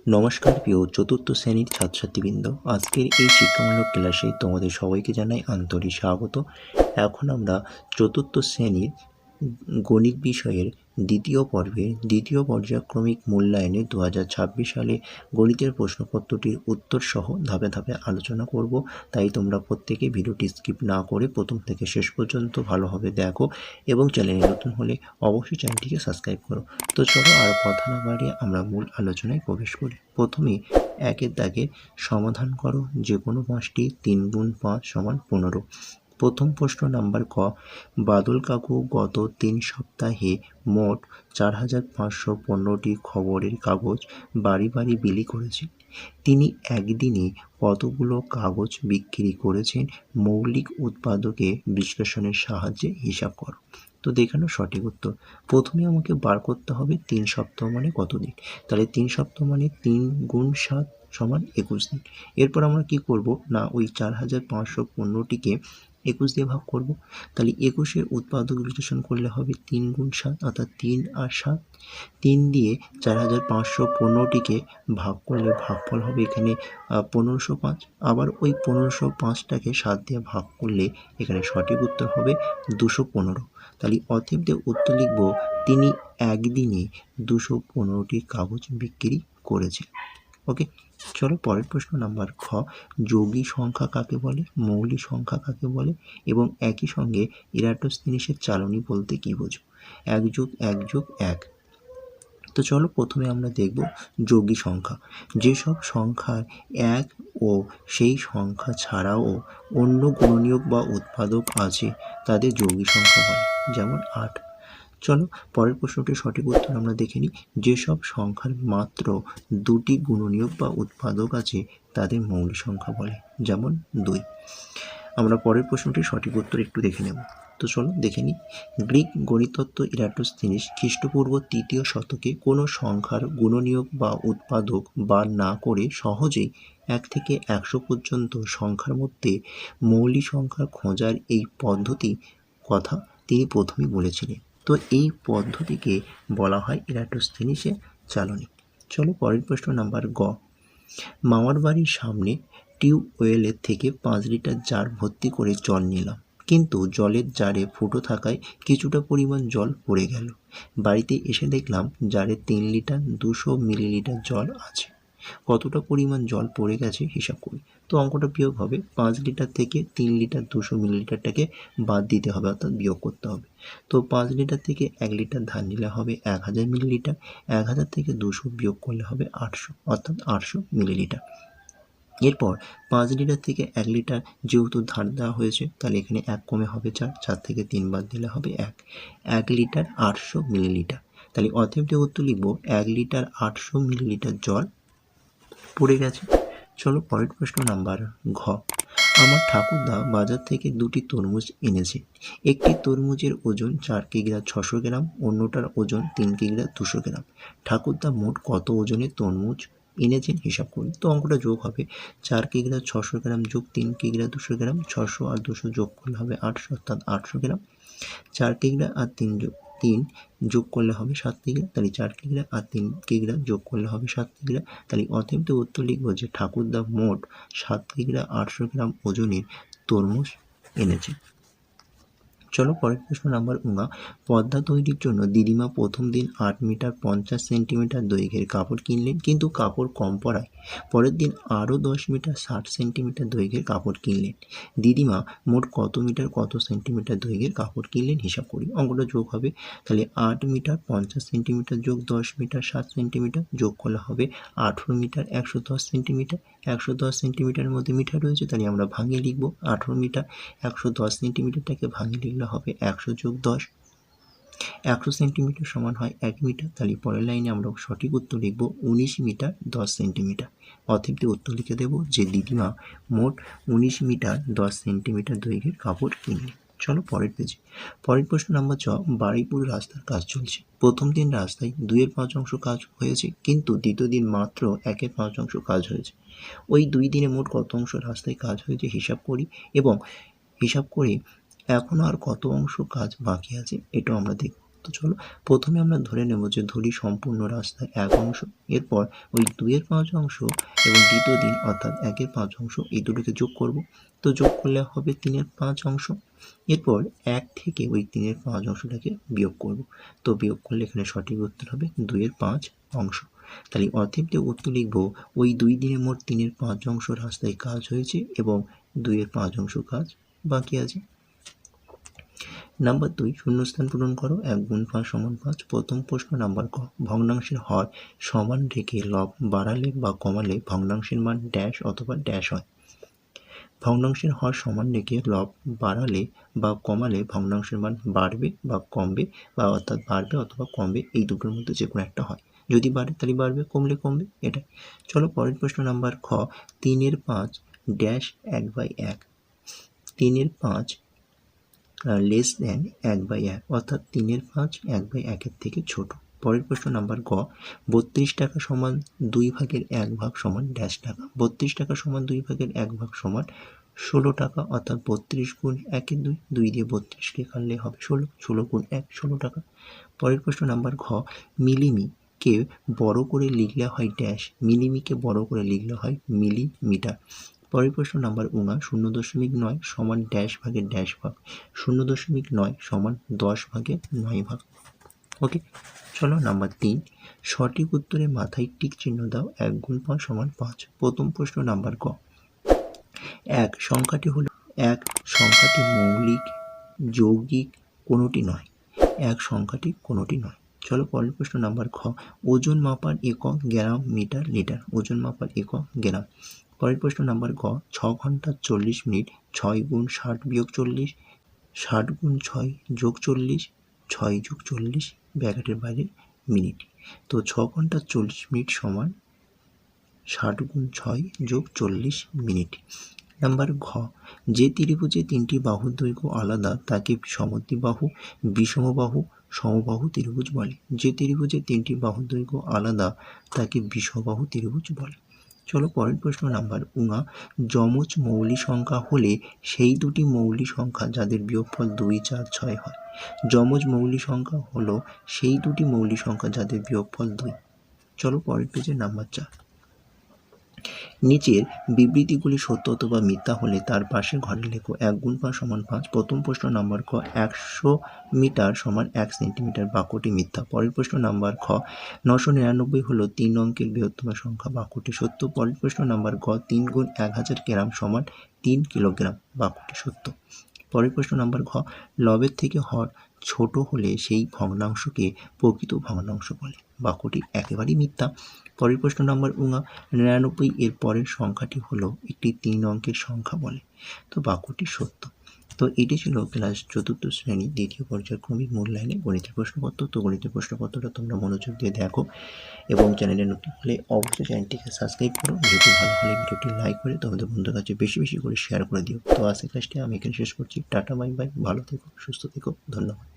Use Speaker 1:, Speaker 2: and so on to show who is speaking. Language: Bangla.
Speaker 1: নমস্কার প্রিয় চতুর্থ শ্রেণীর ছাত্রছাত্রীবৃন্দ, আজকের এই শিক্ষামূলক ক্লাসে তোমাদের সবাইকে জানাই আন্তরিক স্বাগত। এখন আমরা চতুর্থ শ্রেণীর গণিত বিষয়ের দ্বিতীয় পর্যায়ক্রমিক মূল্যায়নে 2026 সালে গণিতের প্রশ্নপত্রটির উত্তর সহ ধাপে ধাপে আলোচনা করব। তাই তোমরা প্রত্যেকে ভিডিওটি স্কিপ না করে প্রথম থেকে শেষ পর্যন্ত ভালোভাবে দেখো এবং চ্যানেলে নতুন হলে অবশ্যই চ্যানেলটিকে সাবস্ক্রাইব করো। তো চলো আর কথা না বাড়িয়ে আমরা মূল আলোচনায় প্রবেশ করি। প্রথমে একের দাগে সমাধান করো যে কোনো পাঁচটি 3 গুণ 5 সমান 15। প্রথম প্রশ্ন নাম্বার ক, বাদল কাকু গত 3 সপ্তাহে মোট 4515টি খবরের কাগজ বাড়ি বাড়ি বিলি করেছেন। তিনি একদিনে কতগুলো কাগজ বিক্রি করেছেন? মৌলিক উৎপাদকে বিশ্লেষণের সাহায্যে হিসাব করো। তো দেখানো সঠিক উত্তর। প্রথমে আমাকে বার করতে হবে 3 সপ্তাহ মানে কত দিন। তাহলে 3 সপ্তাহ মানে 3 গুণ 7 সমান 21 দিন। এরপর আমরা কি করব না, ওই 4515টিকে 21 দিয়ে ভাগ করব। তাহলে 21-এর উৎপাদক বিশ্লেষণ করলে হবে 3 গুণ 7 অর্থাৎ 3 আর 7। 3 দিয়ে 4515টিকে ভাগ করলে ভাগফল হবে এখানে 1505। আবার ওই 1505টাকে 7 দিয়ে ভাগ করলে এখানে সঠিক উত্তর হবে 215। তাহলে অতএব উত্তর লিখব তিনি একদিনে 215টি কাগজ বিক্রি করেছেন। ওকে, চলো পরের প্রশ্ন নাম্বার খ, যোগী সংখ্যা কাকে বলে, মৌলিক সংখ্যা কাকে বলে এবং একই সঙ্গে ইরাটোস্থেনিসের চালনী বলতে কি বোঝো? 1 যোগ 1 যোগ 1। তো চলো প্রথমে আমরা দেখব যোগী সংখ্যা। যেসব সংখ্যার 1 ও সেই সংখ্যা ছাড়াও অন্য গুণনীয়ক বা উৎপাদক আছে তাদের যোগী সংখ্যা বলে, যেমন 8। চলো পরের প্রশ্নটির সঠিক উত্তর আমরা দেখে নিই। যেসব সংখ্যার মাত্র 2টি গুণনীয়ক বা উৎপাদক আছে তাদের মৌলিক সংখ্যা বলে, যেমন 2। আমরা পরের প্রশ্নটির সঠিক উত্তর একটু দেখে নেব। তো চলো দেখে নিই। গ্রিক গণিততত্ত্ব ইরাটোস্থেনিস খ্রিস্টপূর্ব 3য় শতকে কোনো সংখ্যার গুণনীয়ক বা উৎপাদক বার না করে সহজেই 1 থেকে 100 পর্যন্ত সংখ্যার মধ্যে মৌলিক সংখ্যা খোঁজার এই পদ্ধতি কথা তিনি প্রথমেই বলেছিলেন। তো এই পদ্ধতিকে বলা হয় ইরাটোস্থেনিসের চালনী। চলো পরের প্রশ্ন নাম্বার গ, মামার বাড়ির সামনে টিউবওয়েলের থেকে 5 লিটার জার ভর্তি করে জল নিলাম, কিন্তু জলের জারে ফুটো থাকায় কিছুটা পরিমাণ জল পড়ে গেল। বাড়িতে এসে দেখলাম জারে 3 লিটার 200 মিলিলিটার জল আছে। কতটা পরিমাণ জল পড়ে গেছে হিসাব করি। তো অঙ্কটা বিয়োগ হবে 5 লিটার থেকে 3 লিটার 200 মিলিলিটারটাকে বাদ দিতে হবে, অর্থাৎ বিয়োগ করতে হবে। তো 5 লিটার থেকে 1 লিটার ধার নিলে হবে 1000 মিলিলিটার। 1000 থেকে 200 বিয়োগ করলে হবে 800, অর্থাৎ 800 মিলিলিটার। এরপর 5 লিটার থেকে 1 লিটার যেহেতু ধার দেওয়া হয়েছে, তাহলে এখানে 1 কমে হবে 4, 4 থেকে 3 বাদ দিলে হবে 1। 1 লিটার 800 মিলিলিটার। তাহলে অতএব উত্তর লিখব 1 লিটার 800 মিলিলিটার জল পড়ে গেছে। চলো পরের প্রশ্ন নাম্বার ঘ, আমার ঠাকুরদা বাজার থেকে 2টি তরমুজ এনেছে। একটি তরমুজের ওজন 4 কিগ্রা 600 গ্রাম, অন্যটার ওজন 3 কিগ্রা 200 গ্রাম। ঠাকুরদা মোট কত ওজনের তরমুজ এনেছেন হিসাব করি। তো অঙ্কটা যোগ হবে 4 কিগ্রা 600 গ্রাম যোগ 3 কিগ্রা 200 গ্রাম, 600 আর 200 যোগ করলে হবে 800, অর্থাৎ 800 গ্রাম। 4 কিগ্রা আর 3 যোগ করলে হবে 7 কিগ্রা। তাহলে 4 কিগ্রা আর 3 কিগ্রা যোগ করলে হবে 7 কিগ্রা। তাহলে অতএব উত্তর লিখব যে ঠাকুরদা মোট 7 কিগ্রা 800 গ্রাম ওজনের তরমুজ এনেছে। চলো পরের প্রশ্ন নাম্বার উঙা, পর্দা তৈরির জন্য দিদিমা প্রথম দিন 8 মিটার 50 সেন্টিমিটার দৈর্ঘ্যের কাপড় কিনলেন, কিন্তু কাপড় কম পড়ায় পরের দিন আরও 10 মিটার 60 সেন্টিমিটার দৈর্ঘ্যের কাপড় কিনলেন। দিদিমা মোট কত মিটার কত সেন্টিমিটার দৈর্ঘ্যের কাপড় কিনলেন হিসাব করি। অঙ্কটা যোগ হবে, তাহলে 8 মিটার 50 সেন্টিমিটার যোগ 10 মিটার 60 সেন্টিমিটার যোগ করলে হবে 18 মিটার 110 সেন্টিমিটার। 110 সেন্টিমিটারের মধ্যে মিটার রয়েছে, তাহলে আমরা ভাঙিয়ে লিখব 18 মিটার। 110 সেন্টিমিটারটাকে ভাঙিয়ে লিখলে হবে 100 যোগ 10। 100 সেন্টিমিটার সমান হয় 1 মিটার। তাহলে পরের লাইনে আমরা সঠিক উত্তর লিখব 19 মিটার 10 সেন্টিমিটার। অতএব উত্তর লিখে দেব যে দিদিমা মোট 19 মিটার 10 সেন্টিমিটার দৈর্ঘ্যের কাপড় কিনলেন। চলো পরের পেজে। পরের প্রশ্ন নাম্বার 6, বারুইপুর রাস্তার কাজ চলছে। প্রথম দিন রাস্তায় 2/5 অংশ কাজ হয়েছে, কিন্তু দ্বিতীয় দিন মাত্র 1/5 অংশ কাজ হয়েছে। ওই 2 দিনে মোট কত অংশ রাস্তায় কাজ হয়েছে হিসাব করি, এবং হিসাব করে এখনও আর কত অংশ কাজ বাকি আছে এটাও আমরা দেখব। তো চলো প্রথমে আমরা ধরে নেব যে ধরি সম্পূর্ণ রাস্তায় 1 অংশ, এরপর ওই 2-এর 5 অংশ এবং দ্বিতীয় দিন অর্থাৎ 1-এর 5 অংশ এই দুটোকে যোগ করব। তো যোগ করলে হবে 3-এর 5 অংশ, এরপর 1 থেকে ওই 3-এর 5 অংশটাকে বিয়োগ করব। তো বিয়োগ করলে এখানে সঠিক উত্তর হবে 2-এর 5 অংশ। তাহলে অতএব যে উত্তর লিখব ওই 2 দিনে মোট 3-এর 5 অংশ রাস্তায় কাজ হয়েছে এবং 2-এর 5 অংশ কাজ বাকি আছে। নাম্বার 2, শূন্যস্থান পূরণ করো। 1 গুণ 5 সমান 5। প্রথম প্রশ্ন নাম্বার ক, ভগ্নাংশের হর সমান রেখে লব বাড়ালে বা কমালে ভগ্নাংশের মান ড্যাশ অথবা ড্যাশ হয়। ভগ্নাংশের হর সমান রেখে লব বাড়ালে বা কমালে ভগ্নাংশের মান বাড়বে বা কমবে, বা অর্থাৎ বাড়বে অথবা কমবে, এই দুটোর মধ্যে যে কোনো একটা হয়। যদি বাড়ে তাহলে বাড়বে, কমলে কমবে, এটাই। চলো পরের প্রশ্ন নাম্বার খ, 3-এর 5 ড্যাশ 1/1। 3-এর 5 লেস দেন 1/1, অর্থাৎ 3-এর 5 1/1-এর থেকে ছোট। পরের প্রশ্ন নাম্বার গ, 32 টাকা সমান 2/1 সমান ড্যাশ টাকা। 32 টাকা সমান 2/1 সমান 16 টাকা, অর্থাৎ 32 গুণ 1-এর 2, 2 দিয়ে 32কে কাটলে হবে 16, 16 গুণ 1 16 টাকা। পরের প্রশ্ন নাম্বার ঘ, মিলিমিকে বড় করে লিখলে হয় ড্যাশ। মিলিমিকে বড় করে লিখলে হয় মিলিমিটার। পরের প্রশ্ন নাম্বার 0.9 সমান ড্যাশ ভাগের ড্যাশ ভাগ। 0.9 সমান 10/9 ভাগ। ওকে, চলো নাম্বার 3, সঠিক উত্তরে মাথায় টিক চিহ্ন দাও। 1 গুণ 5 সমান 5। প্রথম প্রশ্ন নাম্বার ক, 1 সংখ্যাটি মৌলিক, যৌগিক কোনোটি নয়। 1 সংখ্যাটি কোনোটি নয়। চলো পরের প্রশ্ন নাম্বার খ, ওজন মাপার একক গ্রাম, মিটার, লিটার। ওজন মাপার একক গ্রাম। পরের প্রশ্ন নাম্বার গ, 6 ঘন্টা 40 মিনিট। 6 গুণ 60 বিয়োগ 40, 60 গুণ 6 যোগ 40, 6 যোগ 40 ব্র্যাকেটের বাইরে মিনিট। তো 6 ঘন্টা 40 মিনিট সমান 60 গুণ 6 যোগ 40 মিনিট। নাম্বার ঘ, যে ত্রিভুজে 3টি বাহুর দৈর্ঘ্য আলাদা তাকে সমদ্বিবাহু, বিষমবাহু, সমবাহু ত্রিভুজ বলে। যে ত্রিভুজে 3টি বাহুর দৈর্ঘ্য আলাদা তাকে বিষমবাহু ত্রিভুজ বলে। চলো পরের প্রশ্ন নাম্বার যমজ মৌলিক সংখ্যা হলে সেই দুটি মৌলিক সংখ্যা যাদের বিয়োগফল 2, 4, 6 হয়। যমজ মৌলিক সংখ্যা হলো সেই দুটি মৌলিক সংখ্যা যাদের বিয়োগফল 2। চলো পরের পেজে নাম্বার 4, নিচের বিবৃতিগুলি সত্য অথবা মিথ্যা হলে তার পাশে ঘরে লেখো। 1 গুণ 5 সমান 5। প্রথম প্রশ্ন নাম্বার ক, 100 মিটার সমান 1 সেন্টিমিটার, বাক্যটি মিথ্যা। পরের প্রশ্ন নাম্বার খ, 999 হলো 3 অঙ্কের বৃহত্তম সংখ্যা, বাক্যটি সত্য। পরের প্রশ্ন নাম্বার গ, 3 গুণ 1000 গ্রাম সমান 3 কিলোগ্রাম, বাক্যটি সত্য। পরের প্রশ্ন নাম্বার ঘ, লবের থেকে হর ছোট হলে সেই ভগ্নাংশকে প্রকৃত ভগ্নাংশ বলে, বাক্যটি একেবারেই মিথ্যা। পরের প্রশ্ন নাম্বার 99 এর পরের সংখ্যাটি হলো একটি 3 অঙ্কের সংখ্যা বলে, তো বাক্যটি সত্য। তো এটি ছিল ক্লাস 4th শ্রেণী 2য় পর্যায়ক্রমিক মূল্যায়নে গণিতের প্রশ্নপত্র। তো গণিতের প্রশ্নপত্রটা তোমরা মনোযোগ দিয়ে দেখো এবং চ্যানেলে নতুন হলে অবশ্যই চ্যানেলটিকে সাবস্ক্রাইব করো। ভিডিওটি ভালো হলে ভিডিওটি লাইক করে তোমাদের বন্ধুদের কাছে বেশি বেশি করে শেয়ার করে দিও। তো আজকের ক্লাসটি আমি এখানে শেষ করছি। টাটা, বাই বাই, ভালো থেকো, সুস্থ থেকো, ধন্যবাদ।